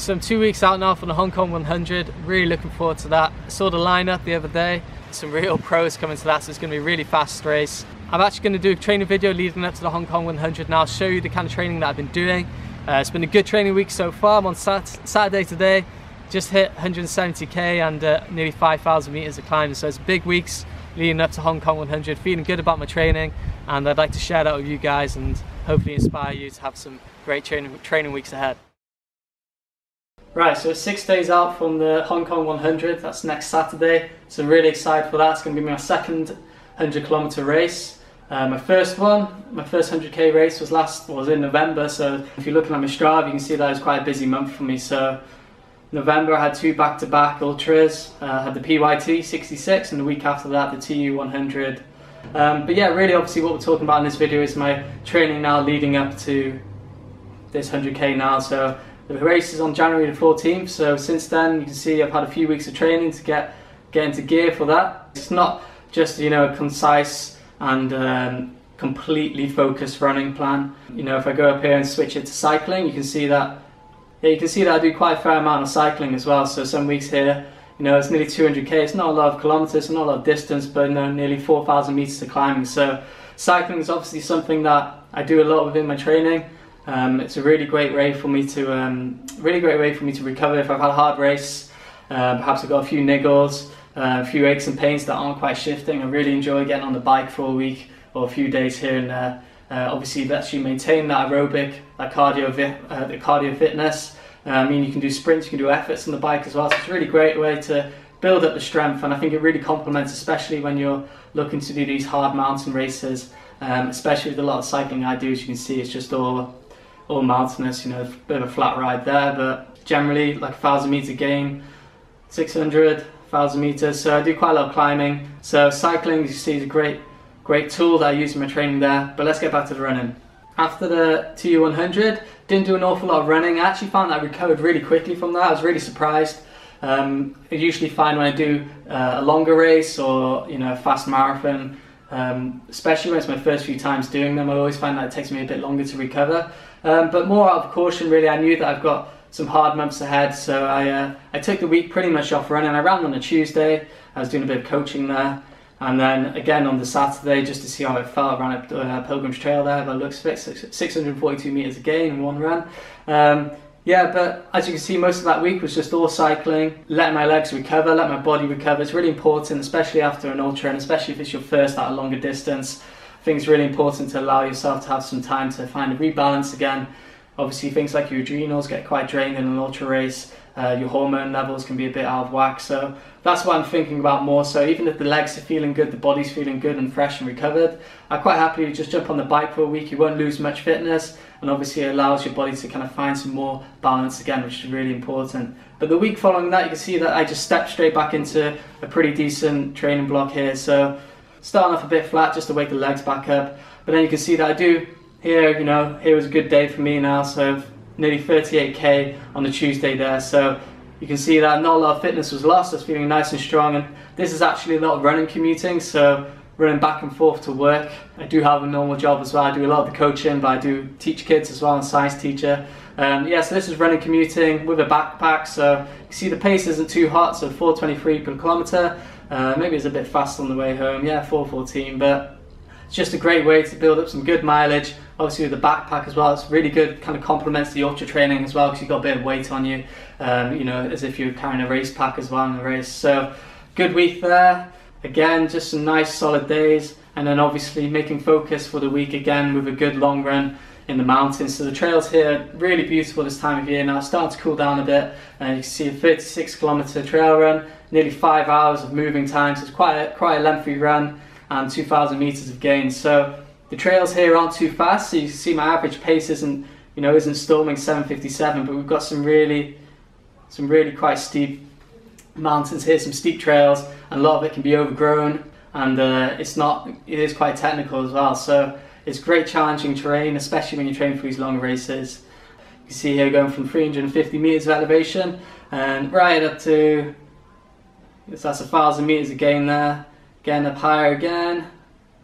So I'm 2 weeks out now for the Hong Kong 100. Really looking forward to that. I saw the lineup the other day. Some real pros coming to that, so it's going to be a really fast race. I'm actually going to do a training video leading up to the Hong Kong 100 now. I'll show you the kind of training that I've been doing. It's been a good training week so far. I'm on Saturday today. Just hit 170k and nearly 5,000 meters of climbing. So it's big weeks leading up to Hong Kong 100. Feeling good about my training, and I'd like to share that with you guys and hopefully inspire you to have some great training weeks ahead. Right, so it's 6 days out from the Hong Kong 100, that's next Saturday, so I'm really excited for that. It's going to be my second 100 kilometer race. My first 100k race was in November, so if you're looking at my Strava you can see that it was quite a busy month for me. So November I had 2 back-to-back ultras, I had the PYT 66 and the week after that the TU 100. But yeah, really obviously what we're talking about in this video is my training now leading up to this 100k now. So the race is on January the 14th, so since then you can see I've had a few weeks of training to get into gear for that. It's not just, you know, a concise and completely focused running plan. You know, if I go up here and switch it to cycling, you can see that I do quite a fair amount of cycling as well. So some weeks here, you know, it's nearly 200k. It's not a lot of kilometers, not a lot of distance, but you know, nearly 4,000 meters of climbing. So cycling is obviously something that I do a lot within my training. It's a really great way for me to recover if I've had a hard race. Perhaps I've got a few niggles, a few aches and pains that aren't quite shifting. I really enjoy getting on the bike for a week or a few days here and there. Obviously, it lets you maintain that aerobic, that cardio fitness. I mean, you can do sprints, you can do efforts on the bike as well. So it's a really great way to build up the strength, and I think it really complements, especially when you're looking to do these hard mountain races. Especially with a lot of cycling I do, as you can see, it's just all mountainous, you know, a bit of a flat ride there, but generally like 1,000 meter gain, 600, 1,000 meters, so I do quite a lot of climbing. So cycling, as you see, is a great tool that I use in my training there. But let's get back to the running. After the TU 100, didn't do an awful lot of running. I actually found that I recovered really quickly from that. I was really surprised. I usually find when I do a longer race or, you know, a fast marathon, especially when it's my first few times doing them, I always find that it takes me a bit longer to recover. But more out of caution really. I knew that I've got some hard months ahead, so I took the week pretty much off running. I ran on a Tuesday, I was doing a bit of coaching there, and then again on the Saturday just to see how it felt. I ran up Pilgrim's Trail there, by the looks of it, 642 meters a gain in one run. Yeah, but as you can see, most of that week was just all cycling, letting my legs recover, let my body recover. It's really important, especially after an ultra, and especially if it's your first at a longer distance. I think it's really important to allow yourself to have some time to find a rebalance again. Obviously things like your adrenals get quite drained in an ultra race, your hormone levels can be a bit out of whack, so that's what I'm thinking about more. So even if the legs are feeling good, the body's feeling good and fresh and recovered, I quite happily just jump on the bike for a week. You won't lose much fitness, and obviously it allows your body to kind of find some more balance again, which is really important. But the week following that, you can see that I just stepped straight back into a pretty decent training block here. So starting off a bit flat just to wake the legs back up, but then you can see that I do here, you know, here was a good day for me now, so nearly 38k on the Tuesday there. So you can see that not a lot of fitness was lost. I was feeling nice and strong, and this is actually a lot of running commuting, so running back and forth to work. I do have a normal job as well. I do a lot of the coaching, but I do teach kids as well. I'm a science teacher. Yeah, so this is running commuting with a backpack, so you can see the pace isn't too hot, so 4:23 per kilometer. Maybe it's a bit fast on the way home, yeah, 4:14, but it's just a great way to build up some good mileage. Obviously with the backpack as well, it's really good, kind of complements the ultra training as well, because you've got a bit of weight on you, you know, as if you're carrying a race pack as well in the race. So good week there. Again, just some nice solid days, and then obviously making focus for the week again with a good long run in the mountains. So the trails here really beautiful this time of year now. It's starting to cool down a bit, and you can see a 36 kilometer trail run, nearly 5 hours of moving time, so it's quite a lengthy run, and 2,000 meters of gain. So the trails here aren't too fast, so you can see my average pace isn't storming 7:57, but we've got some really quite steep mountains here, some steep trails, and a lot of it can be overgrown, and it is quite technical as well. So it's great challenging terrain, especially when you train for these long races. You can see here going from 350 meters of elevation and right up to, that's 1,000 meters of gain there. Again up higher again,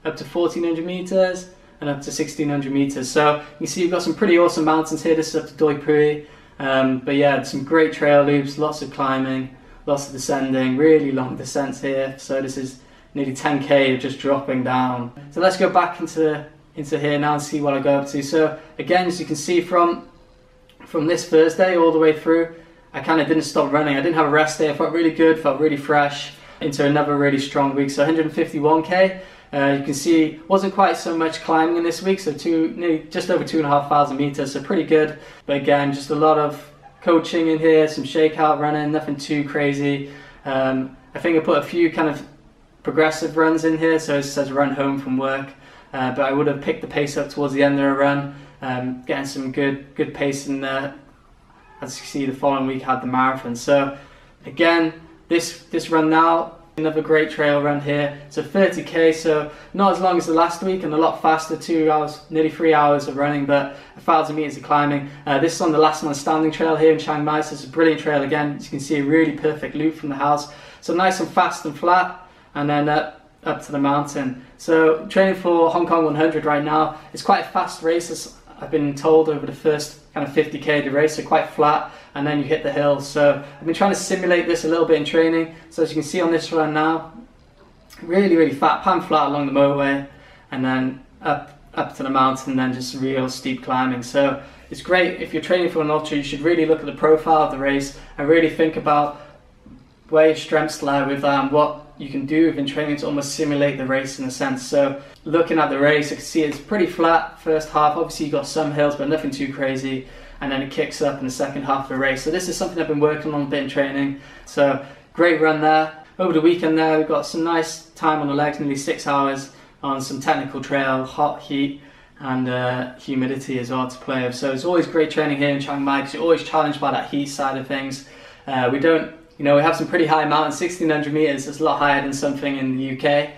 up to 1,400 meters and up to 1,600 meters. So you can see you've got some pretty awesome mountains here. This is up to Doi Pui. But yeah, some great trail loops, lots of climbing, lots of descending, really long descents here. So this is nearly 10k of just dropping down. So let's go back into here now and see what I go up to. So again, as you can see from this Thursday all the way through, I kind of didn't stop running. I didn't have a rest day. I felt really good, felt really fresh into another really strong week. So 151k. You can see wasn't quite so much climbing in this week, so nearly just over 2,500 meters, so pretty good. But again, just a lot of coaching in here, some shakeout running, nothing too crazy. I think I put a few kind of progressive runs in here, so it says run home from work. But I would have picked the pace up towards the end of the run, getting some good pace in there. As you see, the following week I had the marathon. So again, this run now, another great trail run here. It's a 30k, so not as long as the last week and a lot faster, 2 hours, nearly 3 hours of running, but 1,000 meters of climbing. This is on the Last Man Standing trail here in Chiang Mai, so it's a brilliant trail again. As you can see, a really perfect loop from the house. So nice and fast and flat, and then up to the mountain. So training for Hong Kong 100 right now. It's quite a fast race, as I've been told, over the first kind of 50k of the race, so quite flat, and then you hit the hills. So I've been trying to simulate this a little bit in training. So as you can see on this run now, really flat, pan flat along the motorway, and then up to the mountain, and then just real steep climbing. So it's great if you're training for an ultra. You should really look at the profile of the race and really think about where your strengths lie with that and what you can do within training to almost simulate the race in a sense. So looking at the race, I can see it's pretty flat first half. Obviously you've got some hills, but nothing too crazy, and then it kicks up in the second half of the race. So this is something I've been working on a bit in training. So great run there. Over the weekend there, we've got some nice time on the legs, nearly 6 hours on some technical trail, hot heat, and humidity as well to play with. So it's always great training here in Chiang Mai because you're always challenged by that heat side of things. We have some pretty high mountains, 1,600 meters. It's a lot higher than something in the UK,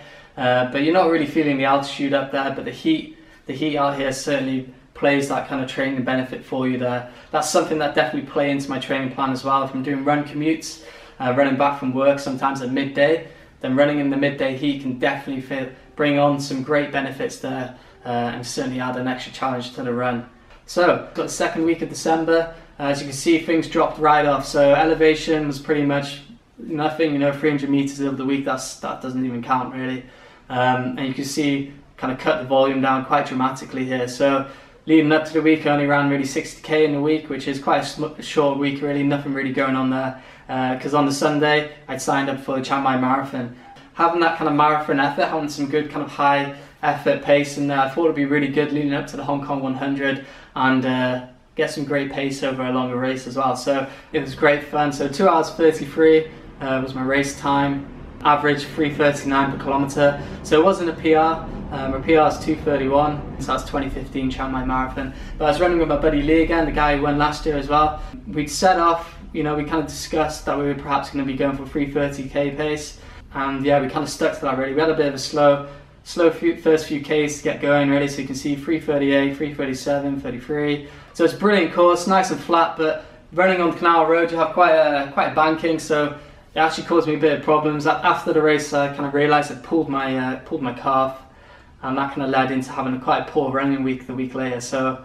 but you're not really feeling the altitude up there. But the heat out here certainly plays that kind of training benefit for you there. That's something that definitely play into my training plan as well. If I'm doing run commutes, running back from work sometimes at midday, then running in the midday heat can definitely bring on some great benefits there, and certainly add an extra challenge to the run. So, got the second week of December. As you can see, things dropped right off. So elevation was pretty much nothing, 300 meters over the week, that doesn't even count really. And you can see, kind of cut the volume down quite dramatically here. So leading up to the week, I only ran really 60k in the week, which is quite a short week really, nothing really going on there. Because on the Sunday, I'd signed up for the Chiang Mai Marathon. Having that kind of marathon effort, having some good kind of high effort pace in there, I thought it'd be really good leading up to the Hong Kong 100, and get some great pace over a longer race as well. So it was great fun. So 2 hours 33 was my race time, average 3:39 per kilometer. So it wasn't a PR. My PR is 2:31, so that's 2015 Chiang Mai Marathon. But I was running with my buddy Lee again, the guy who won last year as well. We'd set off, we kind of discussed that we were perhaps going to be going for 3:30k pace, and yeah, we kind of stuck to that really. We had a bit of a slow first few Ks to get going really, so you can see 3:38, 3:37, 33. So it's a brilliant course, nice and flat, but running on Canal Road you have quite a banking, so it actually caused me a bit of problems. After the race I kind of realised I'd pulled my calf, and that kind of led into having quite a poor running week the week later. So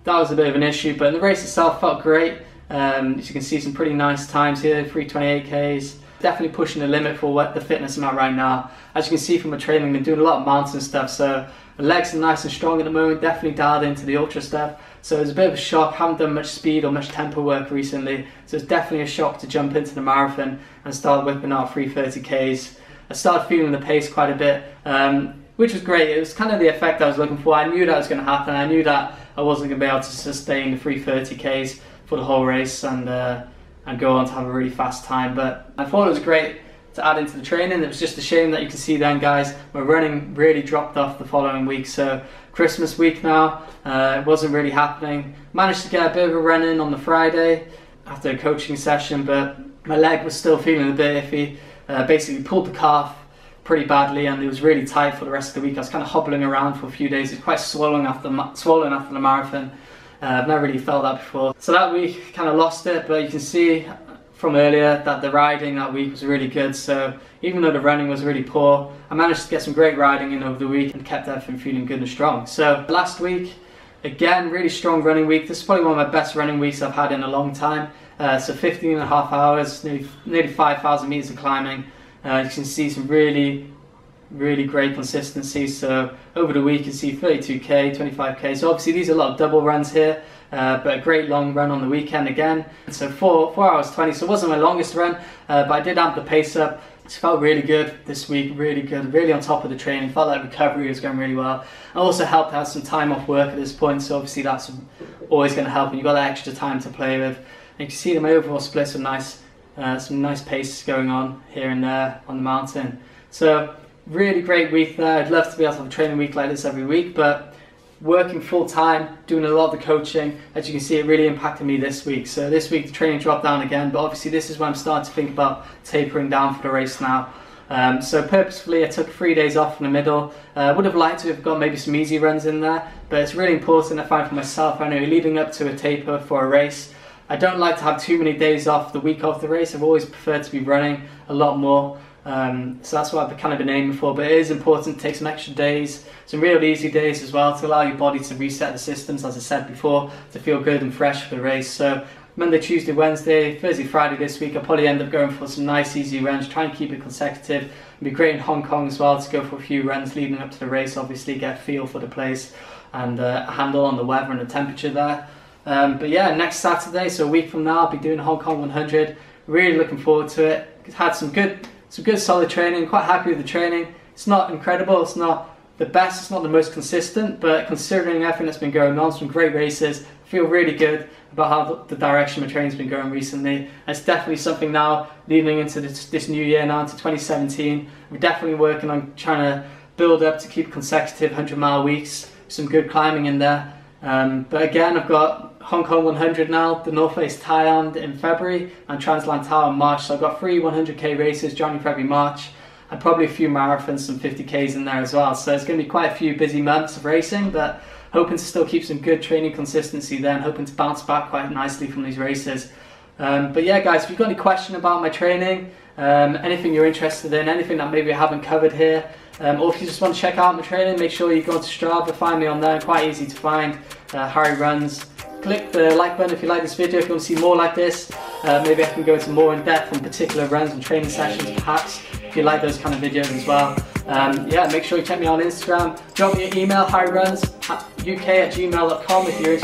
that was a bit of an issue, but the race itself felt great. As you can see, some pretty nice times here, 3:28Ks. Definitely pushing the limit for what the fitness I'm at right now. As you can see from my training, I've been doing a lot of mountain stuff, so the legs are nice and strong at the moment, definitely dialed into the ultra stuff. So it's a bit of a shock, haven't done much speed or much tempo work recently, so it's definitely a shock to jump into the marathon and start whipping out 3:30Ks. I started feeling the pace quite a bit, which was great. It was kind of the effect I was looking for. I knew that was going to happen. I knew that I wasn't going to be able to sustain the 3:30Ks for the whole race and go on to have a really fast time. But I thought it was great to add into the training. It was just a shame that you can see then, guys, my running really dropped off the following week. So Christmas week now, it wasn't really happening. Managed to get a bit of a run in on the Friday after a coaching session, but my leg was still feeling a bit iffy. Basically pulled the calf pretty badly, and it was really tight for the rest of the week. I was kind of hobbling around for a few days. It was quite swollen after the marathon. I've never really felt that before. So that week kind of lost it, but you can see from earlier that the riding that week was really good. So even though the running was really poor, I managed to get some great riding in over the week and kept everything feeling good and strong. So last week again, really strong running week. This is probably one of my best running weeks I've had in a long time. So 15.5 hours, nearly 5,000 meters of climbing. You can see some really great consistency. So over the week you see 32k, 25k. So obviously these are a lot of double runs here, but a great long run on the weekend again. So 4 hours 20. So it wasn't my longest run, but I did amp the pace up. It felt really good this week, really good, really on top of the training. Felt like recovery was going really well. I also helped out some time off work at this point, so obviously that's always going to help, and you've got that extra time to play with. And you can see that my overall split, some nice pace going on here and there on the mountain. So really great week there. I'd love to be able to have a training week like this every week, but working full time, doing a lot of the coaching, as you can see, it really impacted me this week. So this week the training dropped down again, but obviously this is when I'm starting to think about tapering down for the race now. So purposefully I took 3 days off in the middle. Would have liked to have got maybe some easy runs in there, but it's really important I find for myself, I know, leading up to a taper for a race, I don't like to have too many days off the week of the race. I've always preferred to be running a lot more. So that's what I've kind of been aiming for, but it is important to take some extra days, some real easy days as well, to allow your body to reset the systems, as I said before, to feel good and fresh for the race. So Monday, Tuesday, Wednesday, Thursday, Friday this week, I'll probably end up going for some nice easy runs, try and keep it consecutive. It'd be great in Hong Kong as well to go for a few runs leading up to the race, obviously get a feel for the place and a handle on the weather and the temperature there. But yeah, next Saturday, so a week from now, I'll be doing Hong Kong 100. Really looking forward to it. Had some good solid training, quite happy with the training. It's not incredible, it's not the best, it's not the most consistent, but considering everything that's been going on, some great races, I feel really good about how the direction my training's been going recently. And it's definitely something now, leading into this new year now, into 2017, we're definitely working on trying to build up to keep consecutive 100-mile weeks, some good climbing in there. But again, I've got Hong Kong 100 now, the North Face Thailand in February, and Transland Tower in March. So I've got 3 100k races, January, February, March, and probably a few marathons, some 50ks in there as well. So it's going to be quite a few busy months of racing, but hoping to still keep some good training consistency then, hoping to bounce back quite nicely from these races. But yeah guys, if you've got any question about my training, anything you're interested in, anything that maybe I haven't covered here, or if you just want to check out my training, make sure you go to Strava, find me on there, quite easy to find, Harry Runs. Click the like button if you like this video, if you want to see more like this. Maybe I can go into more in depth on particular runs and training sessions perhaps, if you like those kind of videos as well. Yeah, make sure you check me out on Instagram. Drop me an email, harryrunsuk@gmail.com if you're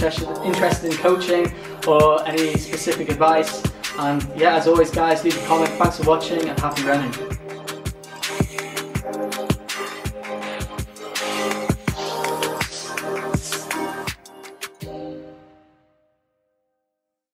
interested in coaching or any specific advice. And yeah, as always guys, leave a comment. Thanks for watching and happy running.